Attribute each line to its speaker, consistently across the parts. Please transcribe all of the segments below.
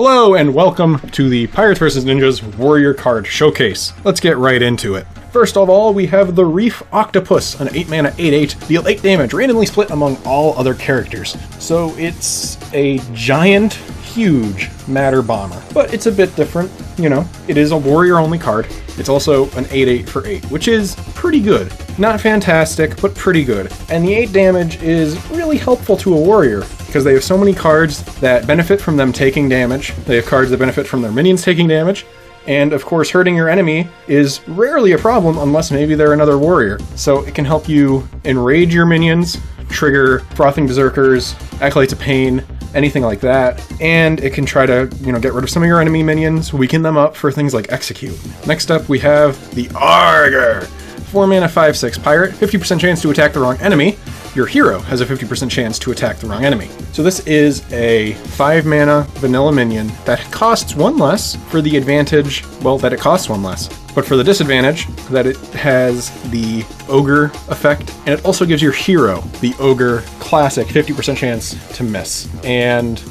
Speaker 1: Hello and welcome to the Pirates vs. Ninjas Warrior Card Showcase. Let's get right into it. First of all, we have the Reef Octopus, an 8-mana 8/8, deal 8 damage, randomly split among all other characters. So it's a giant, huge matter bomber, but it's a bit different, you know. It is a warrior-only card. It's also an 8/8 for 8, which is pretty good. Not fantastic, but pretty good. And the 8 damage is really helpful to a warrior, because they have so many cards that benefit from them taking damage. They have cards that benefit from their minions taking damage. And of course, hurting your enemy is rarely a problem unless maybe they're another warrior. So it can help you enrage your minions, trigger Frothing Berserkers, Acolytes of Pain, anything like that. And it can try to, get rid of some of your enemy minions, weaken them up for things like Execute. Next up, we have the Arrgre. 4-mana 5/6 pirate, 50% chance to attack the wrong enemy. Your hero has a 50% chance to attack the wrong enemy. So this is a 5-mana vanilla minion that costs 1 less for the advantage, that it costs 1 less. But for the disadvantage, that it has the Ogre effect, and it also gives your hero the Ogre classic 50% chance to miss. And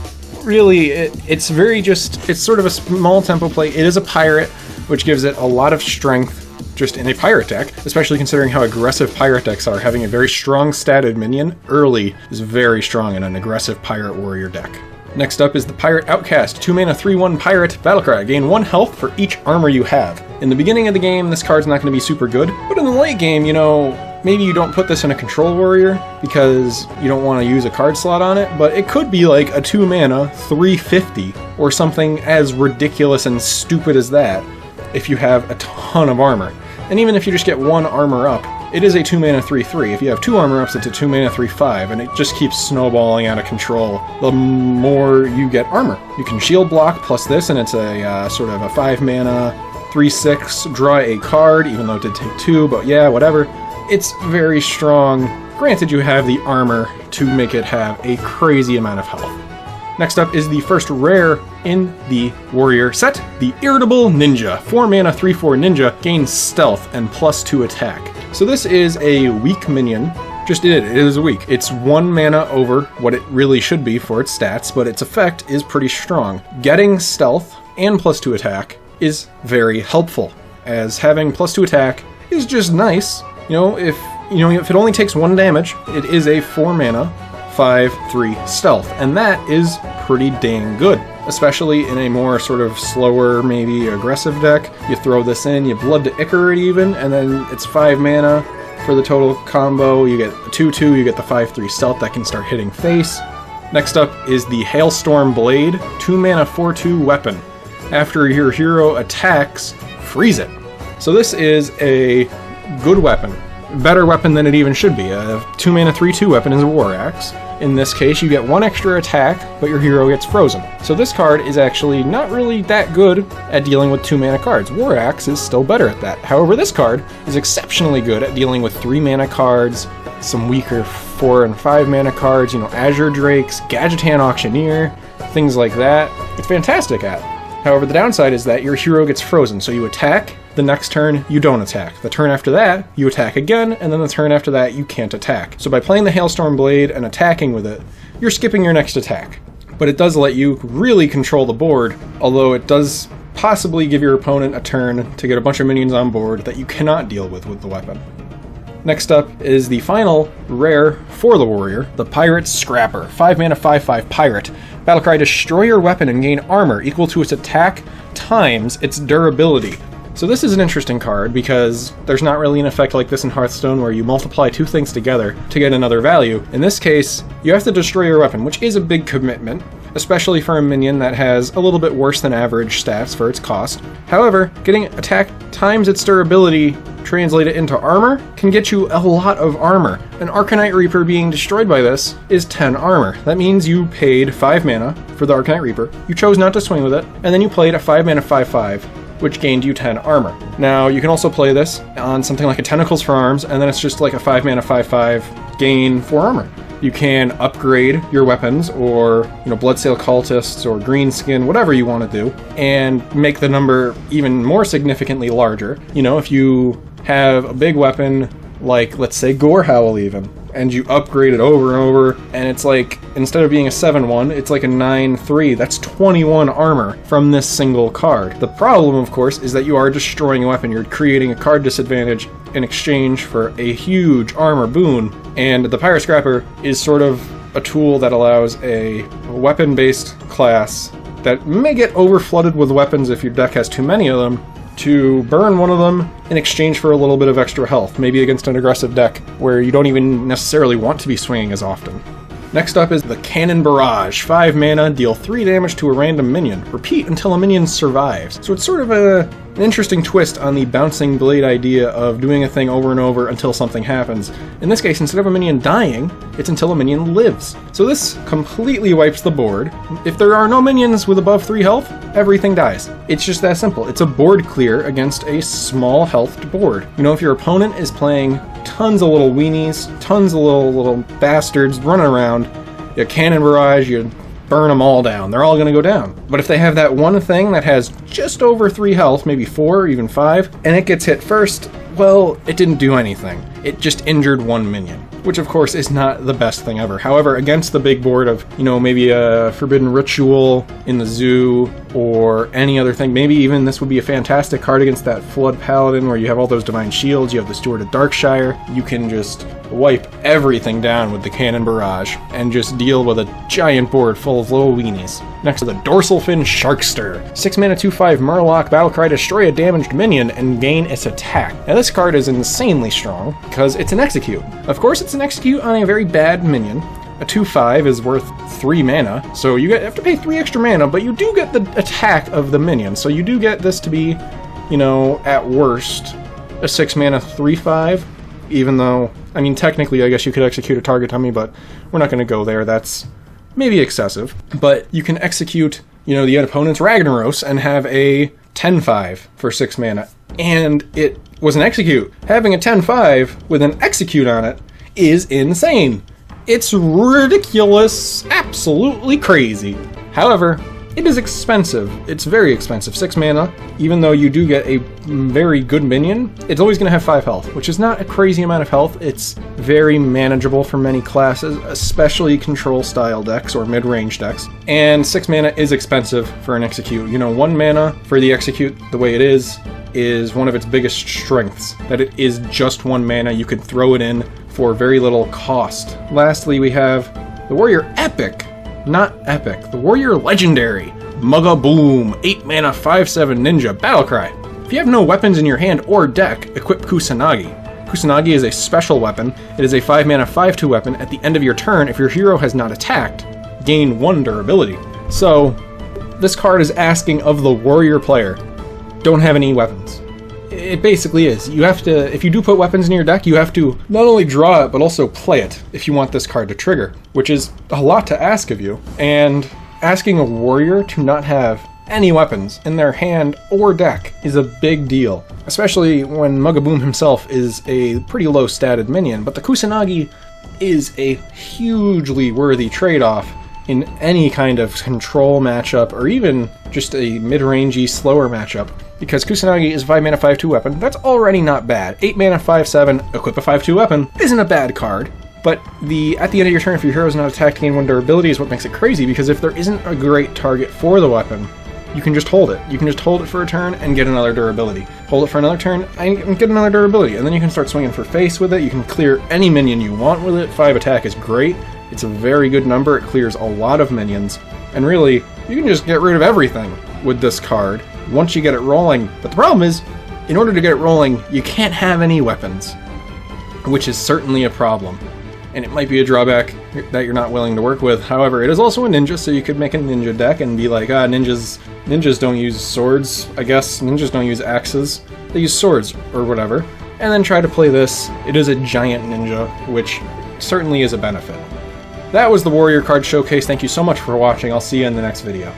Speaker 1: really, it's sort of a small tempo play. It is a pirate, which gives it a lot of strength just in a pirate deck, especially considering how aggressive pirate decks are. Having a very strong statted minion early is very strong in an aggressive pirate warrior deck. Next up is the Pirate Outcast, 2-mana 3/1 pirate battlecry. Gain 1 health for each armor you have. In the beginning of the game, this card's not going to be super good, but in the late game, maybe you don't put this in a control warrior because you don't want to use a card slot on it, but it could be like a 2-mana 3/50 or something as ridiculous and stupid as that if you have a ton of armor. And even if you just get 1 armor up, it is a 2-mana 3/3. If you have 2 armor ups, it's a 2-mana 3/5, and it just keeps snowballing out of control the more you get armor. You can shield block plus this, and it's a sort of a 5-mana 3/6, draw a card, even though it did take 2, but yeah, whatever. It's very strong. Granted, you have the armor to make it have a crazy amount of health. Next up is the first rare in the warrior set, the Irritable Ninja. 4-mana 3/4 ninja, gains stealth and +2 attack. So this is a weak minion. It is weak. It's 1 mana over what it really should be for its stats, but its effect is pretty strong. Getting stealth and +2 attack is very helpful, as having +2 attack is just nice. If it only takes 1 damage, it is a 4-mana 5/3 stealth, and that is pretty dang good, especially in a more sort of slower, maybe aggressive deck. You throw this in, you blood to Icar it even, and then it's 5 mana for the total combo. You get a 2/2, you get the 5/3 stealth that can start hitting face. Next up is the Hailstorm Blade, 2-mana 4/2 weapon. After your hero attacks, freeze it. So this is a good weapon. Better weapon than it even should be. A 2-mana 3/2 weapon is a War Axe. In this case, you get 1 extra attack, but your hero gets frozen. So this card is actually not really that good at dealing with 2-mana cards. War Axe is still better at that. However, this card is exceptionally good at dealing with 3-mana cards, some weaker 4 and 5-mana cards, Azure Drakes, Gadgetan Auctioneer, things like that. It's fantastic at. However, the downside is that your hero gets frozen, so you attack, the next turn you don't attack. The turn after that, you attack again, and then the turn after that you can't attack. So by playing the Hailstorm Blade and attacking with it, you're skipping your next attack. But it does let you really control the board, although it does possibly give your opponent a turn to get a bunch of minions on board that you cannot deal with the weapon. Next up is the final rare for the warrior, the Pirate Scrapper. 5-mana 5/5 pirate. Battlecry, destroy your weapon and gain armor equal to its attack times its durability. So this is an interesting card because there's not really an effect like this in Hearthstone where you multiply 2 things together to get another value. In this case, you have to destroy your weapon, which is a big commitment, especially for a minion that has a little bit worse than average stats for its cost. However, getting attack times its durability translated into armor can get you a lot of armor. An Arcanite Reaper being destroyed by this is 10 armor. That means you paid 5 mana for the Arcanite Reaper, you chose not to swing with it, and then you played a 5-mana 5/5, which gained you 10 armor. Now, you can also play this on something like a Tentacles for Arms, and then it's just like a 5-mana 5/5, gain 4 armor. You can upgrade your weapons, or Bloodsail Cultists, or Greenskin, whatever you want to do, and make the number even more significantly larger. If you have a big weapon, like, let's say, Gorehowl even, and you upgrade it over and over, and it's like, instead of being a 7-1, it's like a 9-3. That's 21 armor from this single card. The problem, of course, is that you are destroying a weapon. You're creating a card disadvantage in exchange for a huge armor boon, and the Pirate Scrapper is sort of a tool that allows a weapon-based class that may get overflooded with weapons if your deck has too many of them, to burn one of them in exchange for a little bit of extra health, maybe against an aggressive deck where you don't even necessarily want to be swinging as often. Next up is the Cannon Barrage. 5 mana, deal 3 damage to a random minion. Repeat until a minion survives. So it's sort of an interesting twist on the bouncing blade idea of doing a thing over and over until something happens. In this case, instead of a minion dying, it's until a minion lives. So this completely wipes the board. If there are no minions with above 3 health, everything dies. It's just that simple. It's a board clear against a small healthed board. You know, if your opponent is playing tons of little weenies, tons of little bastards running around, you Cannon Barrage, you burn them all down. They're all going to go down. But if they have that one thing that has just over 3 health, maybe 4 or even 5, and it gets hit first, well, it didn't do anything. It just injured one minion, which of course is not the best thing ever. However, against the big board of, you know, maybe a Forbidden Ritual in the zoo or any other thing, maybe even this would be a fantastic card against that Flood Paladin where you have all those Divine Shields, you have the Steward of Darkshire, you can just wipe everything down with the Cannon Barrage and just deal with a giant board full of little weenies. Next to the Dorsalfin Sharkster. 6 mana 2/5 Murloc, battlecry, destroy a damaged minion and gain its attack. Now this card is insanely strong because it's an execute. Of course it's an execute on a very bad minion. A 2/5 is worth 3 mana, so you have to pay 3 extra mana, but you do get the attack of the minion, so you do get this to be, you know, at worst, a 6 mana 3/5, even though, I mean, technically I guess you could execute a target dummy, but we're not going to go there. That's maybe excessive. But you can execute, you know, the opponent's Ragnaros and have a 10/5 for 6 mana, and it was an execute. Having a 10/5 with an execute on it is insane. It's ridiculous, absolutely crazy. However, it is expensive. It's very expensive. 6 mana, even though you do get a very good minion, it's always going to have 5 health, which is not a crazy amount of health. It's very manageable for many classes, especially control style decks or mid-range decks. And 6 mana is expensive for an execute. You know, 1 mana for the execute, the way it is one of its biggest strengths, that it is just 1 mana. You could throw it in for very little cost. Lastly, we have the Warrior Epic. Not epic. The Warrior Legendary. Mughah Boum. 8 mana 5/7 ninja. Battlecry. If you have no weapons in your hand or deck, equip Kusanagi. Kusanagi is a special weapon. It is a 5 mana 5/2 weapon. At the end of your turn, if your hero has not attacked, gain 1 durability. So, this card is asking of the warrior player, don't have any weapons. It basically is. You have to, if you do put weapons in your deck, you have to not only draw it, but also play it if you want this card to trigger, which is a lot to ask of you. And asking a warrior to not have any weapons in their hand or deck is a big deal, especially when Mughah Boum himself is a pretty low statted minion, but the Kusanagi is a hugely worthy trade-off in any kind of control matchup, or even just a mid-rangey, slower matchup, because Kusanagi is a 5 mana 5/2 weapon. That's already not bad. 8 mana 5/7, equip a 5/2 weapon, isn't a bad card, but at the end of your turn, if your hero is not attacked, gain 1 durability is what makes it crazy, because if there isn't a great target for the weapon, you can just hold it. You can just hold it for a turn and get another durability. Hold it for another turn and get another durability, and then you can start swinging for face with it. You can clear any minion you want with it. 5 attack is great. It's a very good number. It clears a lot of minions. And really, you can just get rid of everything with this card once you get it rolling. But the problem is, in order to get it rolling, you can't have any weapons, which is certainly a problem. And it might be a drawback that you're not willing to work with. However, it is also a ninja, so you could make a ninja deck and be like, ninjas don't use swords. I guess ninjas don't use axes. They use swords or whatever. And then try to play this. It is a giant ninja, which certainly is a benefit. That was the Warrior Card Showcase. Thank you so much for watching. I'll see you in the next video.